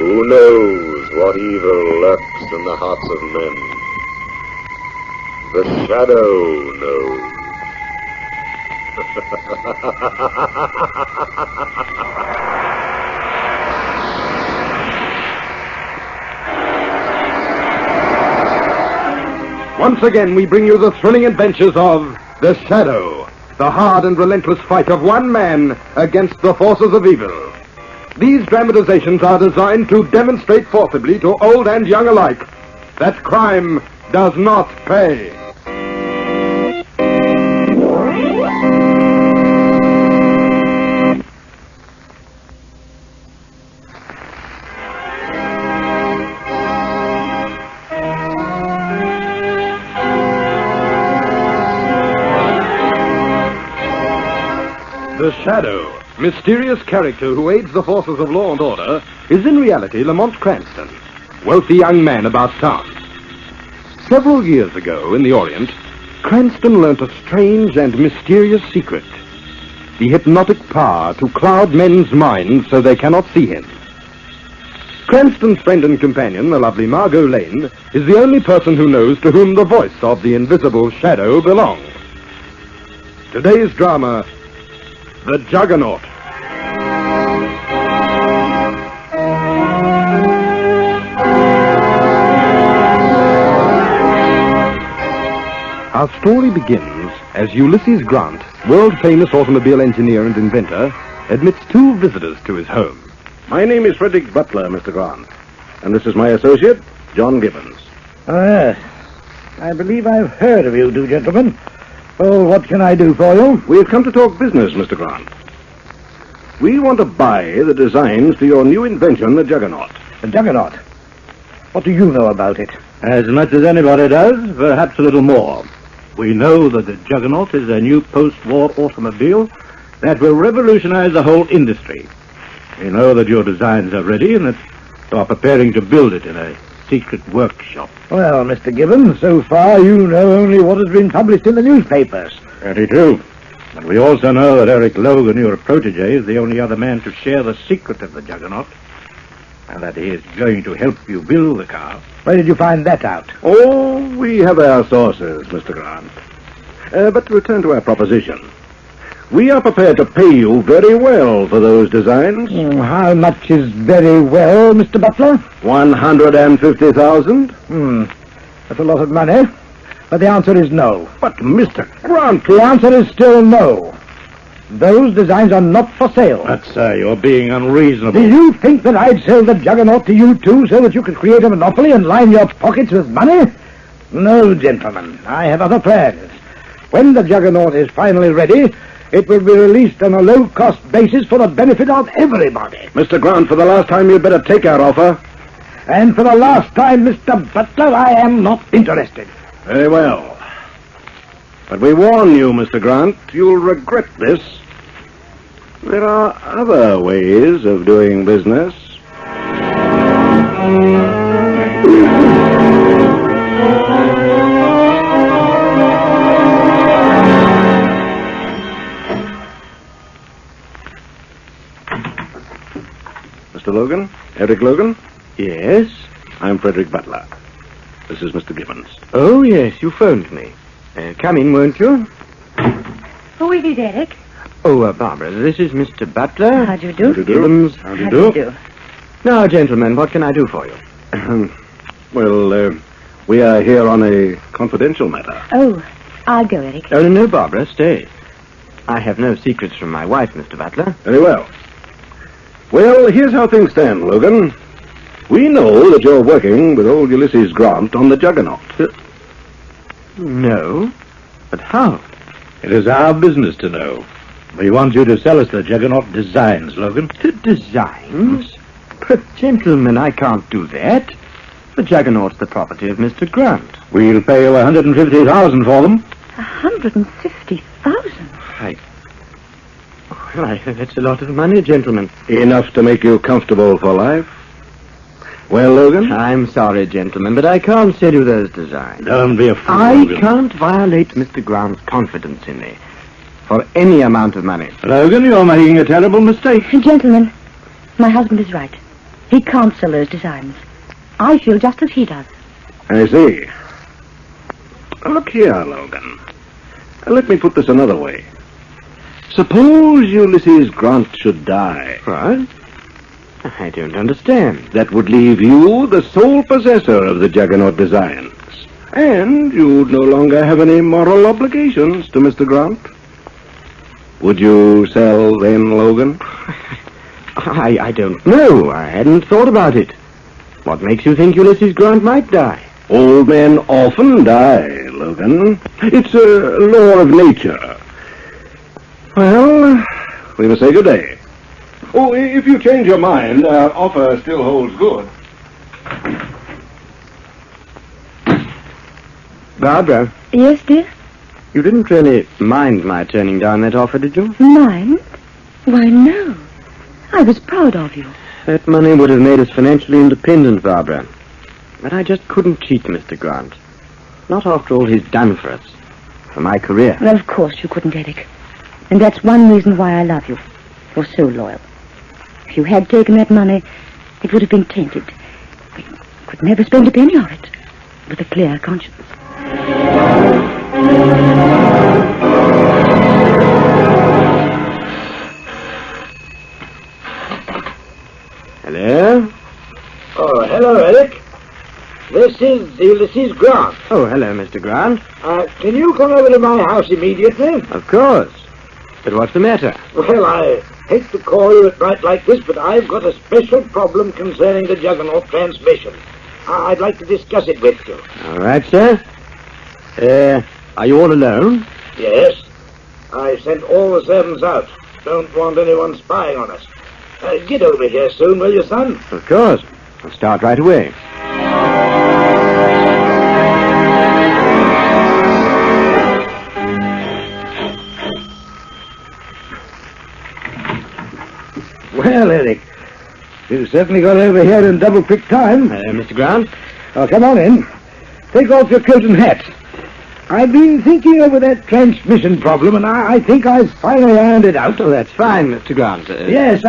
Who knows what evil lurks in the hearts of men? The shadow knows. Once again, we bring you the thrilling adventures of The Shadow, the hard and relentless fight of one man against the forces of evil. These dramatizations are designed to demonstrate forcibly to old and young alike that crime does not pay. The Shadow, mysterious character who aids the forces of law and order, is in reality Lamont Cranston, wealthy young man about town. Several years ago in the Orient, Cranston learnt a strange and mysterious secret: the hypnotic power to cloud men's minds so they cannot see him. Cranston's friend and companion, the lovely Margot Lane, is the only person who knows to whom the voice of the invisible Shadow belongs. Today's drama, The Juggernaut. Our story begins as Ulysses Grant, world-famous automobile engineer and inventor, admits two visitors to his home. My name is Frederick Butler, Mr. Grant, and this is my associate, John Gibbons. Oh, yes. I believe I've heard of you two gentlemen. Oh, what can I do for you? We've come to talk business, Mr. Grant. We want to buy the designs to your new invention, the Juggernaut. The Juggernaut? What do you know about it? As much as anybody does, perhaps a little more. We know that the Juggernaut is a new post-war automobile that will revolutionize the whole industry. We know that your designs are ready and that you are preparing to build it in a secret workshop. Well, Mr. Gibbons, so far you know only what has been published in the newspapers. Very true. But we also know that Eric Logan, your protege, is the only other man to share the secret of the Juggernaut, and that he is going to help you build the car. Where did you find that out? Oh, we have our sources, Mr. Grant. But to return to our proposition. We are prepared to pay you very well for those designs. How much is very well, Mr. Butler? $150,000. That's a lot of money. But the answer is no. But, Mr. Grant... The answer is still no. Those designs are not for sale. But, sir, you're being unreasonable. Do you think that I'd sell the Juggernaut to you two so that you could create a monopoly and line your pockets with money? No, gentlemen. I have other plans. When the Juggernaut is finally ready, it will be released on a low-cost basis for the benefit of everybody. Mr. Grant, for the last time, you'd better take our offer. And for the last time, Mr. Butler, I am not interested. Very well. But we warn you, Mr. Grant, you'll regret this. There are other ways of doing business. Mr. Logan? Eric Logan? Yes? I'm Frederick Butler. This is Mr. Gibbons. Oh, yes, you phoned me. Come in, won't you? Who is it, Eric? Oh, Barbara, this is Mr. Butler. How do you do? Gibbons. How do you do? Now, gentlemen, what can I do for you? Well, we are here on a confidential matter. Oh, I'll go, Eric. Oh, no, Barbara, stay. I have no secrets from my wife, Mr. Butler. Very well. Well, here's how things stand, Logan. We know that you're working with old Ulysses Grant on the Juggernaut. No? But how? It is our business to know. We want you to sell us the Juggernaut designs, Logan. The designs? But, gentlemen, I can't do that. The Juggernaut's the property of Mr. Grant. We'll pay you $150,000 for them. $150,000? Well, that's a lot of money, gentlemen. Enough to make you comfortable for life? Well, Logan? I'm sorry, gentlemen, but I can't sell you those designs. Don't be a fool, I Logan. can't violate Mr. Grant's confidence in me for any amount of money. Logan, you're making a terrible mistake. Gentlemen, my husband is right. He can't sell those designs. I feel just as he does. I see. Look here, Logan. Let me put this another way. Suppose Ulysses Grant should die. What? I don't understand. That would leave you the sole possessor of the Juggernaut designs. And you'd no longer have any moral obligations to Mr. Grant. Would you sell then, Logan? I don't know. I hadn't thought about it. What makes you think Ulysses Grant might die? Old men often die, Logan. It's a law of nature. Well, we must say good day. Oh, if you change your mind, our offer still holds good. Barbara, Yes, dear? you didn't really mind my turning down that offer, did you? Mind? Why, no. I was proud of you. That money would have made us financially independent, Barbara. But I just couldn't cheat Mr. Grant. Not after all he's done for us. For my career. Well, of course you couldn't, Eric. And that's one reason why I love you. You're so loyal. If you had taken that money, it would have been tainted. We could never spend a penny of it. With a clear conscience. Hello? Oh, hello, Eric. This is Ulysses Grant. Oh, hello, Mr. Grant. Can you come over to my house immediately? Of course. But what's the matter? Well, I hate to call you at night like this, but I've got a special problem concerning the Juggernaut transmission. I'd like to discuss it with you. All right, sir. Are you all alone? Yes. I sent all the servants out. Don't want anyone spying on us. Get over here soon, will you, son? Of course. I'll start right away. Well, Eric, you certainly got over here in double-quick time. Mr. Grant? Oh, come on in. Take off your coat and hat. I've been thinking over that transmission problem, and I think I've finally ironed it out. Oh, that's fine, Mr. Grant. Yes,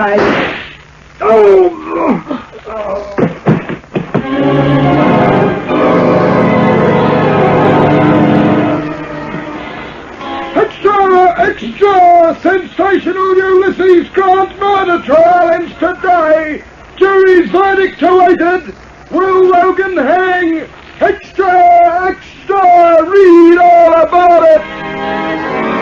Extra! Sensational Ulysses Grant murder trial ends today! Jury's verdict awaited! Will Logan hang? Extra! Extra! Read all about it!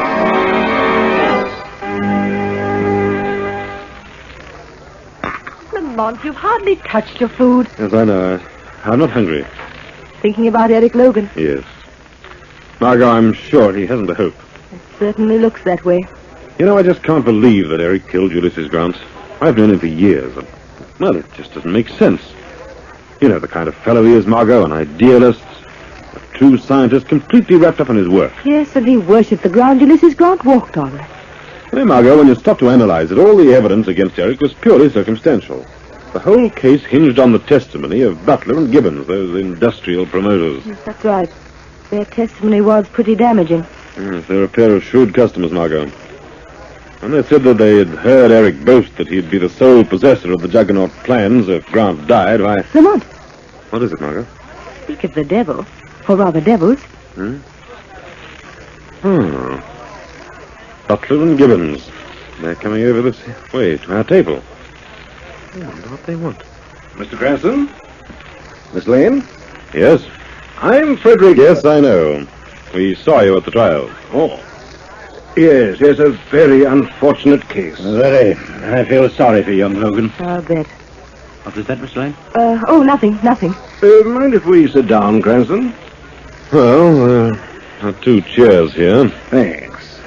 Lamont, you've hardly touched your food. Yes, I know. I'm not hungry. Thinking about Eric Logan. Yes. Margot, I'm sure he hasn't a hope. Certainly looks that way. You know, I just can't believe that Eric killed Ulysses Grant. I've known him for years. And, well, it just doesn't make sense. You know the kind of fellow he is, Margot, an idealist, a true scientist, completely wrapped up in his work. Yes, and he worshipped the ground Ulysses Grant walked on. Hey, Margot, when you stop to analyze it, all the evidence against Eric was purely circumstantial. The whole case hinged on the testimony of Butler and Gibbons, those industrial promoters. Yes, that's right. Their testimony was pretty damaging. Yes, they're a pair of shrewd customers, Margot. And they said that they had heard Eric boast that he'd be the sole possessor of the Juggernaut plans if Grant died. Why... Lamont, What is it, Margot? speak of the devil, or rather devils. Butler and Gibbons. They're coming over this way to our table. I wonder what they want. Mr. Cranston? Miss Lane? Yes? I'm Frederick. Yes, I know. We saw you at the trial. Oh. Yes, a very unfortunate case. Very. I feel sorry for young Logan. I'll bet. What was that, Miss Lane? Nothing. Mind if we sit down, Cranston? Well, there are 2 chairs here. Thanks.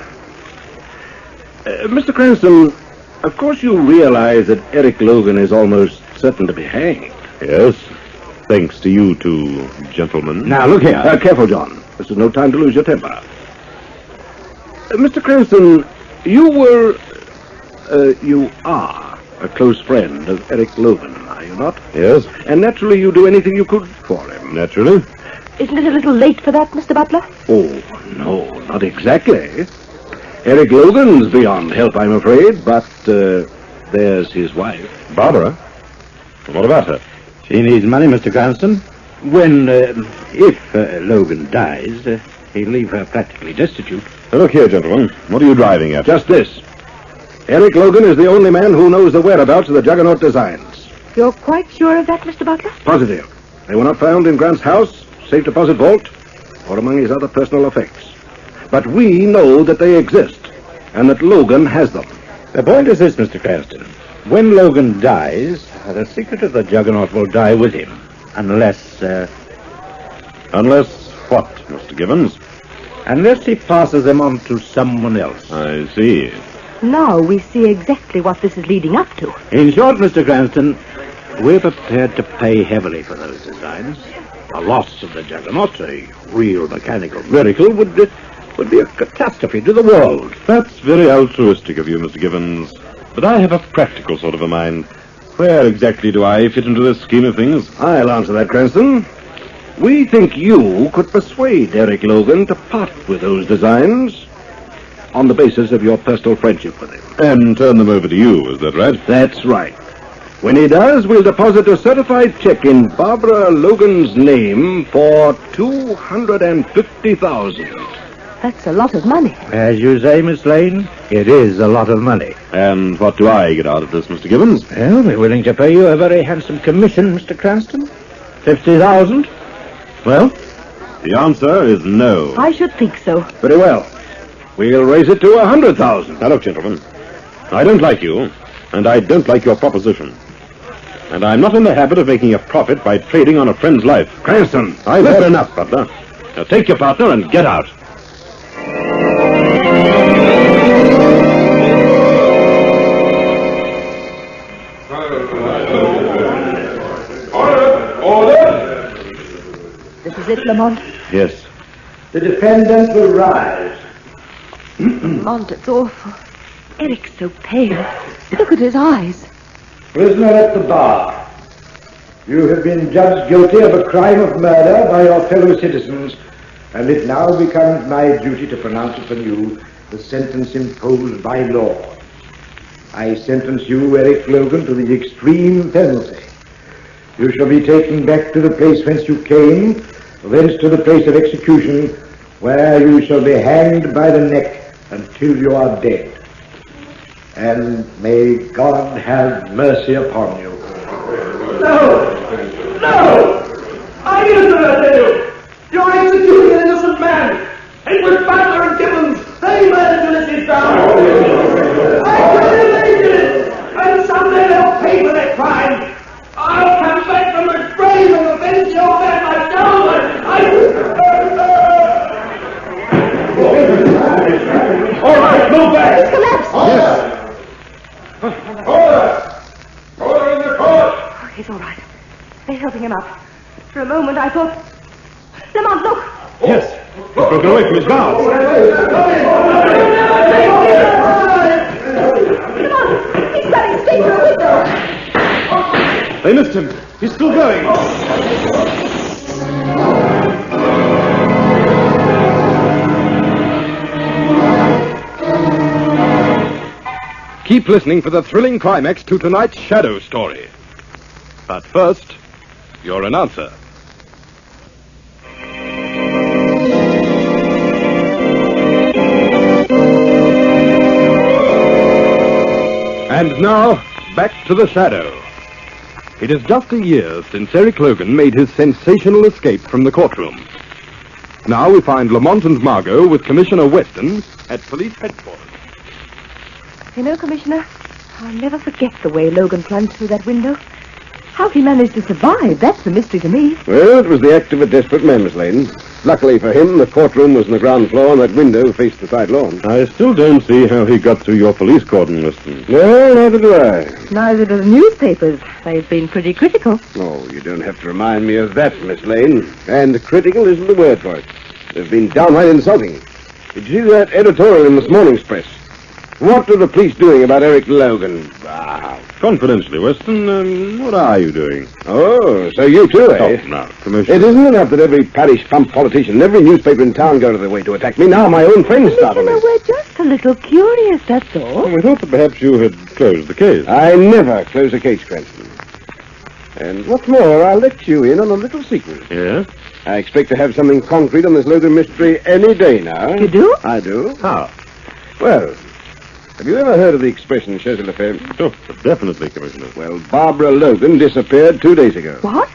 Mr. Cranston, of course you realize that Eric Logan is almost certain to be hanged. Yes, thanks to you 2 gentlemen. Now, look here. Careful, John. This is no time to lose your temper. Mr. Cranston, you are a close friend of Eric Logan, are you not? Yes. And naturally you do anything you could for him. Naturally. Isn't it a little late for that, Mr. Butler? Oh, no, not exactly. Eric Logan's beyond help, I'm afraid, but there's his wife. Barbara? What about her? She needs money, Mr. Cranston. If Logan dies, he'll leave her practically destitute. Look here, gentlemen. What are you driving at? Just this. Eric Logan is the only man who knows the whereabouts of the Juggernaut designs. You're quite sure of that, Mr. Butler? Positive. They were not found in Grant's house, safe deposit vault, or among his other personal effects. But we know that they exist, and that Logan has them. The point is this, Mr. Cranston. When Logan dies, the secret of the Juggernaut will die with him. Unless what, Mr. Gibbons? Unless he passes them on to someone else. I see. Now we see exactly what this is leading up to. In short, Mr. Cranston, we're prepared to pay heavily for those designs. The loss of the Juggernaut, a real mechanical miracle, would be a catastrophe to the world. That's very altruistic of you, Mr. Gibbons. But I have a practical sort of a mind. Where exactly do I fit into this scheme of things? I'll answer that, Cranston. We think you could persuade Eric Logan to part with those designs on the basis of your personal friendship with him. And turn them over to you, is that right? That's right. When he does, we'll deposit a certified check in Barbara Logan's name for $250,000. That's a lot of money. As you say, Miss Lane, it is a lot of money. And what do I get out of this, Mr. Gibbons? Well, we're willing to pay you a very handsome commission, Mr. Cranston. 50,000. Well? The answer is no. I should think so. Very well. We'll raise it to 100,000. Now, look, gentlemen. I don't like you, and I don't like your proposition. And I'm not in the habit of making a profit by trading on a friend's life. Cranston, I've had enough, Butler. Now take your partner and get out. This is it, Lamont. Yes. The defendant will rise. Lamont, it's awful. Eric's so pale. Look at his eyes. Prisoner at the bar. You have been judged guilty of a crime of murder by your fellow citizens, and it now becomes my duty to pronounce upon you the sentence imposed by law. I sentence you, Eric Logan, to the extreme penalty. You shall be taken back to the place whence you came, thence to the place of execution, where you shall be hanged by the neck until you are dead. And may God have mercy upon you. No! No! I innocent, I tell you! You're executing an innocent man! It was Butler and Gibbons! They murdered Ulysses Brown! I did it! And someday they'll pay for their crime! I'll come back from the grave and avenge your man myself! All right, move back! Collapse! Order in the court! Oh, he's all right. They're helping him up. For a moment, I thought... Lamont, look! Yes. He's broken away from his vows. Lamont, he's running straight for a window! They missed him. He's still going. Keep listening for the thrilling climax to tonight's Shadow story. But first, your announcer. And now, back to the Shadow. It is just a year since Eric Logan made his sensational escape from the courtroom. Now we find Lamont and Margot with Commissioner Weston at police headquarters. You know, Commissioner, I'll never forget the way Logan plunged through that window. How he managed to survive, that's the mystery to me. Well, it was the act of a desperate man, Miss Lane. Luckily for him, the courtroom was on the ground floor and that window faced the side lawn. I still don't see how he got through your police cordon, Weston. No, neither do I. Neither do the newspapers. They've been pretty critical. Oh, you don't have to remind me of that, Miss Lane. And critical isn't the word for it. They've been downright insulting. Did you see that editorial in this morning's press? What are the police doing about Eric Logan? Ah, confidentially, Weston, what are you doing? Oh, so you too, eh? Oh, no, Commissioner. It isn't enough that every parish pump politician, every newspaper in town go to their way to attack me. Now my own friends start on Commissioner, me. we're just a little curious, that's all. We thought that perhaps you had closed the case. I never close a case, Cranston. And what's more, I'll let you in on a little secret. Yes? I expect to have something concrete on this Logan mystery any day now. You do? I do. How? Well, have you ever heard of the expression chasse l'affaire? Oh, definitely, Commissioner. Well, Barbara Logan disappeared 2 days ago. What?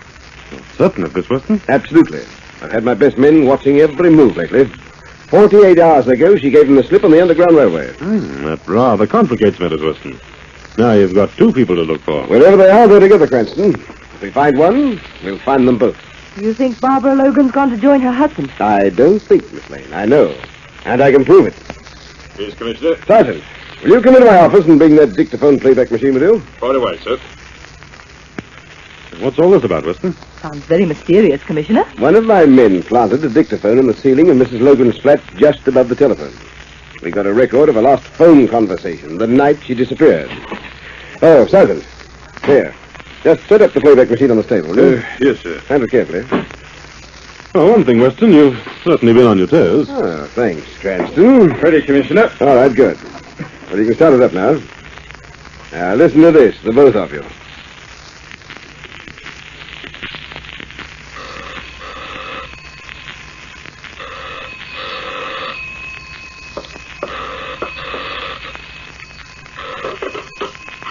Certain of this, Weston? Absolutely. I've had my best men watching every move lately. 48 hours ago, she gave them the slip on the Underground Railway. That rather complicates matters, Weston. Now you've got 2 people to look for. Wherever they are, they're together, Cranston. If we find one, we'll find them both. You think Barbara Logan's gone to join her husband? I don't think, Miss Lane. I know. And I can prove it. Yes, Commissioner. Sergeant, will you come into my office and bring that dictaphone playback machine with you? Right away, sir. What's all this about, Weston? Sounds very mysterious, Commissioner. One of my men planted a dictaphone in the ceiling of Mrs. Logan's flat just above the telephone. We got a record of a lost phone conversation the night she disappeared. Oh, Sergeant. Here. Just set up the playback machine on this table, will you? Yes, sir. Handle it carefully. Well, one thing, Weston, you've certainly been on your toes. Oh, thanks, Cranston. Ready, Commissioner. All right, good. Well, you can start it up now. Now, listen to this, the both of you.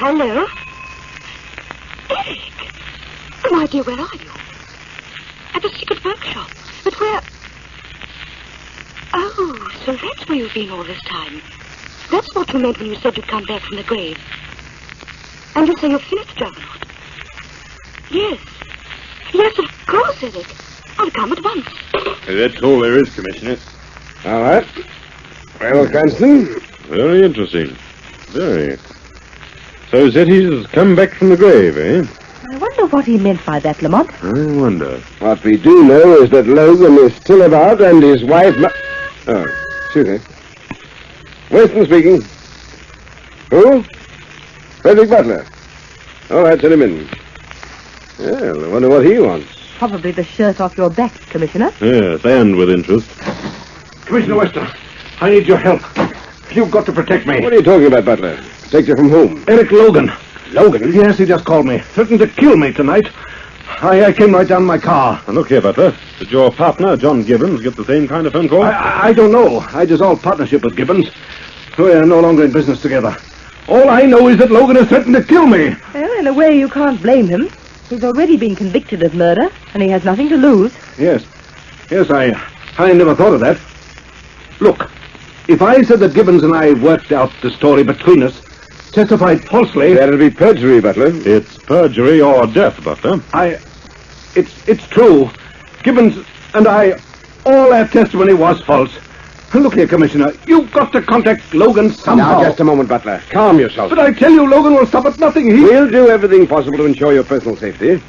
Hello? Eric! Oh, my dear, where are you? At the secret workshop. But where... Oh, so that's where you've been all this time. That's what you meant when you said you'd come back from the grave. And you say you've finished Juggernaut. Yes. Yes, of course, Eric. I'll come at once. That's all there is, Commissioner. All right. Well, Cranston? Very interesting. Very. So Zetty's come back from the grave, eh? I wonder what he meant by that, Lamont. I wonder. What we do know is that Logan is still about and his wife... Oh, excuse me. Weston speaking. Who? Frederick Butler. All right, send him in. Well, I wonder what he wants. Probably the shirt off your back, Commissioner. Yes, and with interest. Commissioner Weston, I need your help. You've got to protect me. What are you talking about, Butler? Protect you from whom? Eric Logan. Logan? Yes, he just called me. Threatened to kill me tonight. I came right down in my car. Now, look here, Butler. Did your partner, John Gibbons, get the same kind of phone call? I don't know. I dissolved partnership with Gibbons. We're no longer in business together. All I know is that Logan has threatened to kill me. Well, in a way, you can't blame him. He's already been convicted of murder, and he has nothing to lose. Yes, I never thought of that. Look, if I said that Gibbons and I worked out the story between us, testified falsely... That'll be perjury, Butler. It's perjury or death, Butler. It's true. Gibbons and I, all our testimony was false. Look here, Commissioner, you've got to contact Logan somehow. Now, just a moment, Butler. Calm yourself. But I tell you, Logan will stop at nothing. We'll do everything possible to ensure your personal safety.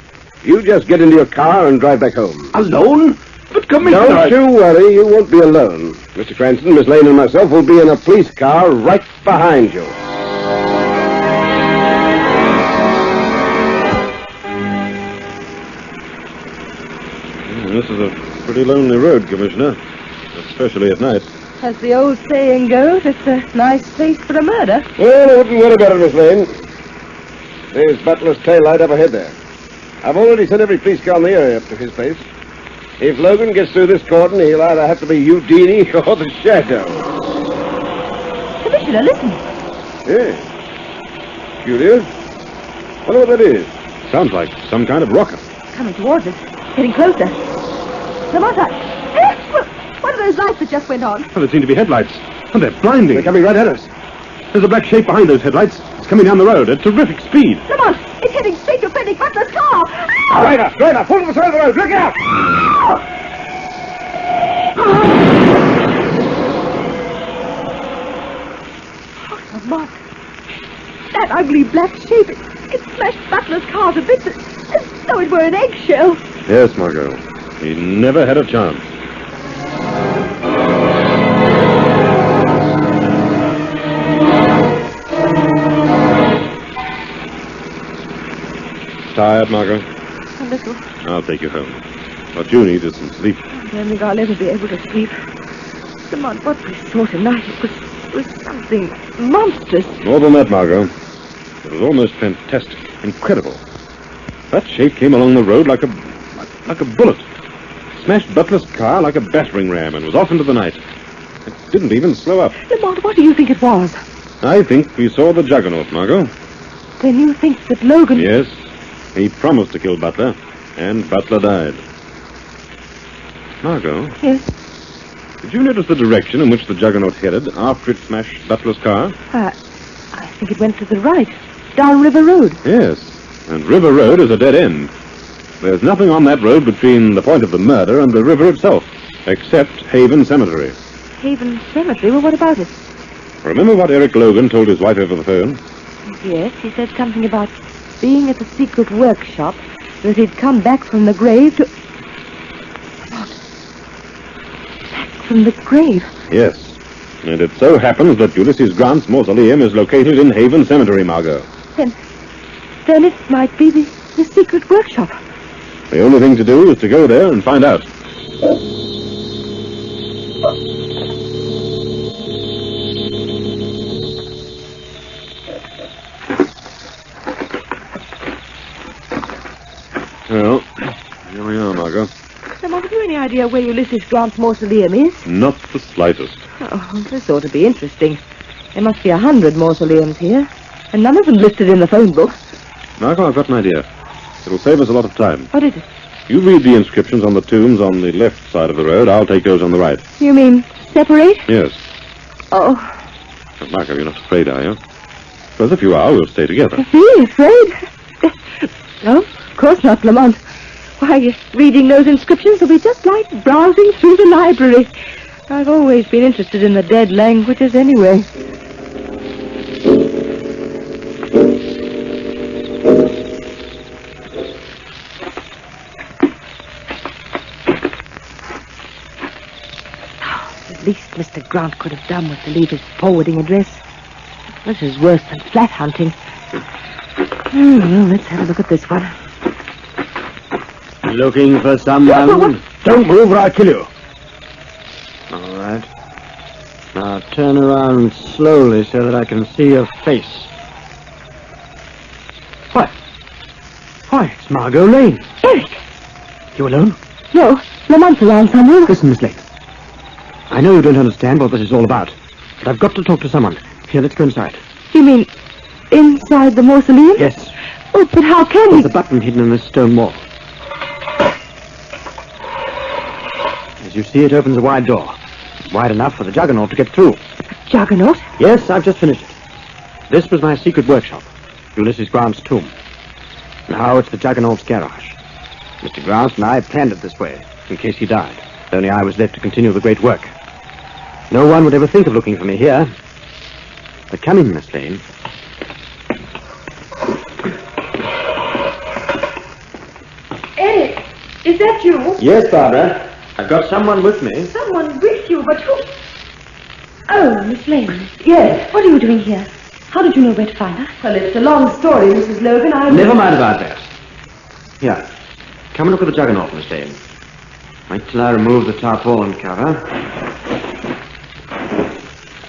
You just get into your car and drive back home. Alone? But, Commissioner... Don't you worry, you won't be alone. Mr. Cranston, Miss Lane, and myself will be in a police car right behind you. This is a pretty lonely road, Commissioner. Especially at night. As the old saying goes, it's a nice place for a murder. Well, I wouldn't worry about it, Miss Lane. There's Butler's tail light up ahead there. I've already sent every police car in the area up to his place. If Logan gets through this cordon, he'll either have to be Houdini or the Shadow. Commissioner, listen. Yeah. Curious. Wonder what that is. Sounds like some kind of rocket. Coming towards us. Getting closer. Lamont, what are those lights that just went on? Well, they seem to be headlights. And they're blinding. They're coming right at us. There's a black shape behind those headlights. It's coming down the road at terrific speed. Lamont, it's heading straight to Frederick Butler's car. Driver, pull to the side of the road. Look out! Oh, Lamont. That ugly black shape, it smashed Butler's car to bits as though it were an eggshell. Yes, Margot. He never had a chance. Tired, Margot? A little. I'll take you home. What you need is some sleep. I don't think I'll ever be able to sleep. Lamont, what we saw tonight, it was something monstrous. More than that, Margot. It was almost fantastic. Incredible. That shape came along the road like a bullet. Smashed Butler's car like a battering ram and was off into the night. It didn't even slow up. Lamont, what do you think it was? I think we saw the Juggernaut, Margot. Then you think that Logan... Yes. He promised to kill Butler, and Butler died. Margot? Yes? Did you notice the direction in which the Juggernaut headed after it smashed Butler's car? I think it went to the right, down River Road. Yes, and River Road is a dead end. There's nothing on that road between the point of the murder and the river itself, except Haven Cemetery. Haven Cemetery? Well, what about it? Remember what Eric Logan told his wife over the phone? Yes, he said something about being at the secret workshop, that he'd come back from the grave to... What? Back from the grave? Yes, and it so happens that Ulysses Grant's mausoleum is located in Haven Cemetery, Margot. Then it might be the secret workshop. The only thing to do is to go there and find out. Well, here we are, Margot. Lamont, have you any idea where Ulysses Grant's mausoleum is? Not the slightest. Oh, this ought to be interesting. There must be 100 mausoleums here, and none of them listed in the phone book. Margot, I've got an idea. It'll save us a lot of time. What is it? You read the inscriptions on the tombs on the left side of the road. I'll take those on the right. You mean separate? Yes. Oh. But Margot, you're not afraid, are you? Because if you are, we'll stay together. Me afraid? No, of course not, Lamont. Why, reading those inscriptions will be just like browsing through the library. I've always been interested in the dead languages anyway. The least Mr. Grant could have done was to leave his forwarding address. This is worse than flat hunting. Well, let's have a look at this one. Looking for someone? Don't move or I'll kill you. All right. Now turn around slowly so that I can see your face. What? Why, it's Margot Lane. Eric! You alone? No, Lamont's around somewhere. Listen, Miss Lane. I know you don't understand what this is all about, but I've got to talk to someone. Here, let's go inside. You mean inside the mausoleum? Yes. Oh, but how can There's we... a button hidden in this stone wall. As you see, it opens a wide door. It's wide enough for the Juggernaut to get through. Juggernaut? Yes, I've just finished it. This was my secret workshop, Ulysses Grant's tomb. Now it's the Juggernaut's garage. Mr. Grant and I planned it this way, in case he died. Only I was left to continue the great work. No one would ever think of looking for me here. But come in, Miss Lane. Eric, is that you? Yes, Barbara. I've got someone with me. Someone with you, but who? Oh, Miss Lane. Yes. What are you doing here? How did you know where to find her? Well, it's a long story, Mrs. Logan. Never mind about that. Here. Come and look at the Juggernaut, Miss Lane. Wait till I remove the tarpaulin cover.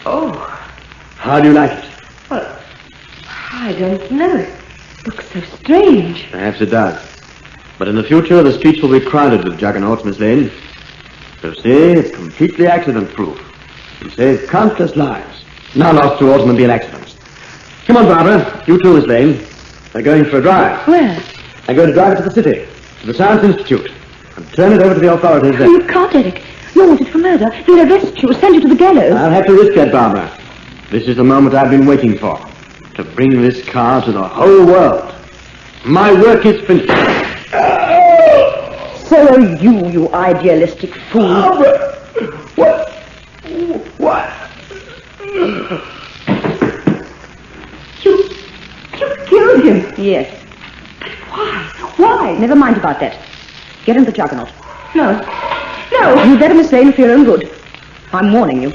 Oh. How do you like it? Well, I don't know. It looks so strange. Perhaps it does. But in the future, the streets will be crowded with Juggernauts, Miss Lane. So see, it's completely accident-proof. You save countless lives. Now lost to automobile accidents. Come on, Barbara. You too, Miss Lane. We're going for a drive. Where? I'm going to drive it to the city, to the Science Institute, and turn it over to the authorities there. You can't, Eric. You're wanted for murder. They'll arrest you, send you to the gallows. I'll have to risk that, Barbara. This is the moment I've been waiting for. To bring this car to the whole world. My work is finished. So are you idealistic fool. What? You killed him. Yes. Why? Never mind about that. Get in the Juggernaut. No. You'd better, Miss Lane, for your own good. I'm warning you.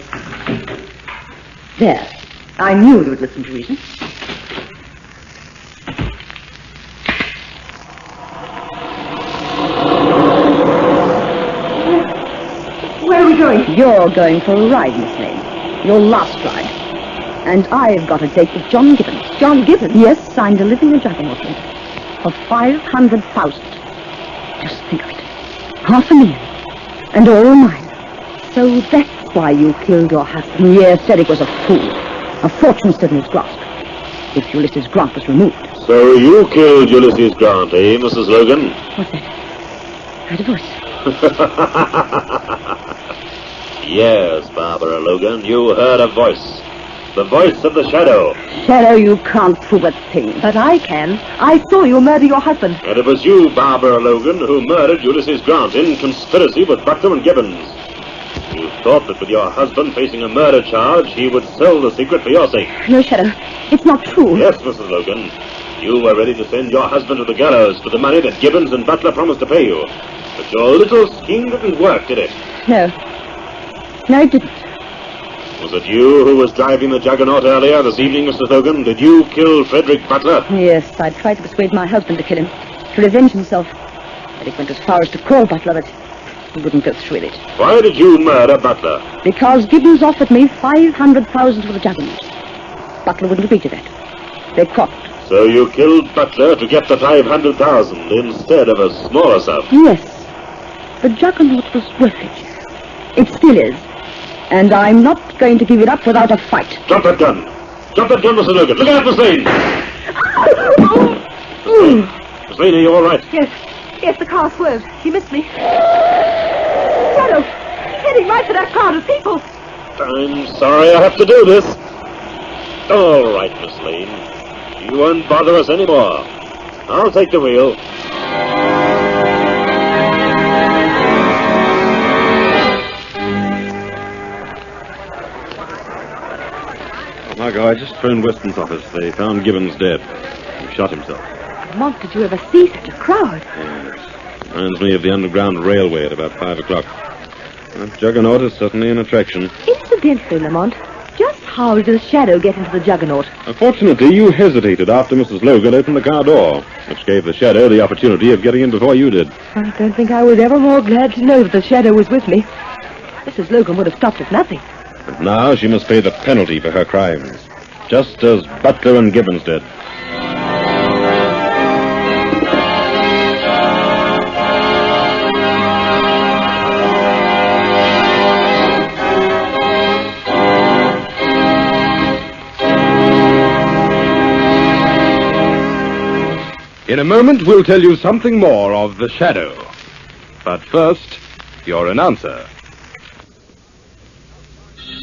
There. I knew you would listen to reason. Where are we going? You're going for a ride, Miss Lane. Your last ride. And I've got a date with John Gibbons. John Gibbons? Yes, signed to live in the Juggernaut. for 500,000. Just think of it. 500,000. And all mine. So that's why you killed your husband. Yes, Eric was a fool. A fortune stood in his grasp. If Ulysses Grant was removed. So you killed Ulysses Grant, eh, Mrs. Logan? What's that? I heard a voice. Yes, Barbara Logan, you heard a voice. The voice of the Shadow. Shadow, you can't prove a thing. But I can. I saw you murder your husband. And it was you, Barbara Logan, who murdered Ulysses Grant in conspiracy with Butler and Gibbons. You thought that with your husband facing a murder charge, he would sell the secret for your sake. No, Shadow. It's not true. Yes, Mrs. Logan. You were ready to send your husband to the gallows for the money that Gibbons and Butler promised to pay you. But your little scheme didn't work, did it? No. No, it didn't. Was it you who was driving the Juggernaut earlier this evening, Mr. Logan? Did you kill Frederick Butler? Yes, I tried to persuade my husband to kill him, to revenge himself. Eric went as far as to call Butler, but he wouldn't go through with it. Why did you murder Butler? Because Gibbons offered me 500,000 for the Juggernaut. Butler wouldn't agree to that. They quarreled. So you killed Butler to get the 500,000 instead of a smaller sum? Yes. The Juggernaut was worth it. It still is. And I'm not going to give it up without a fight. Drop that gun! Drop that gun, Mr. Logan! Look out, Miss Lane! Miss Lane, are you all right? Yes, the car swerved. He missed me. Shadow, he's heading right for that crowd of people. I'm sorry I have to do this. All right, Miss Lane. You won't bother us anymore. I'll take the wheel. Margot, I just phoned Weston's office. They found Gibbons dead. He shot himself. Mont, did you ever see such a crowd? Yes. Reminds me of the Underground Railway at about 5 o'clock. That Juggernaut is certainly an attraction. Incidentally, Lamont, just how did the Shadow get into the Juggernaut? Unfortunately, you hesitated after Mrs. Logan opened the car door, which gave the Shadow the opportunity of getting in before you did. I don't think I was ever more glad to know that the Shadow was with me. Mrs. Logan would have stopped at nothing. And now she must pay the penalty for her crimes, just as Butler and Gibbons did. In a moment, we'll tell you something more of The Shadow. But first, your announcer.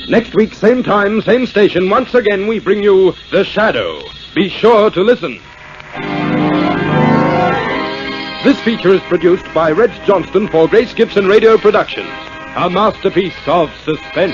Next week, same time, same station, once again we bring you The Shadow. Be sure to listen. This feature is produced by Reg Johnston for Grace Gibson Radio Productions, a masterpiece of suspense.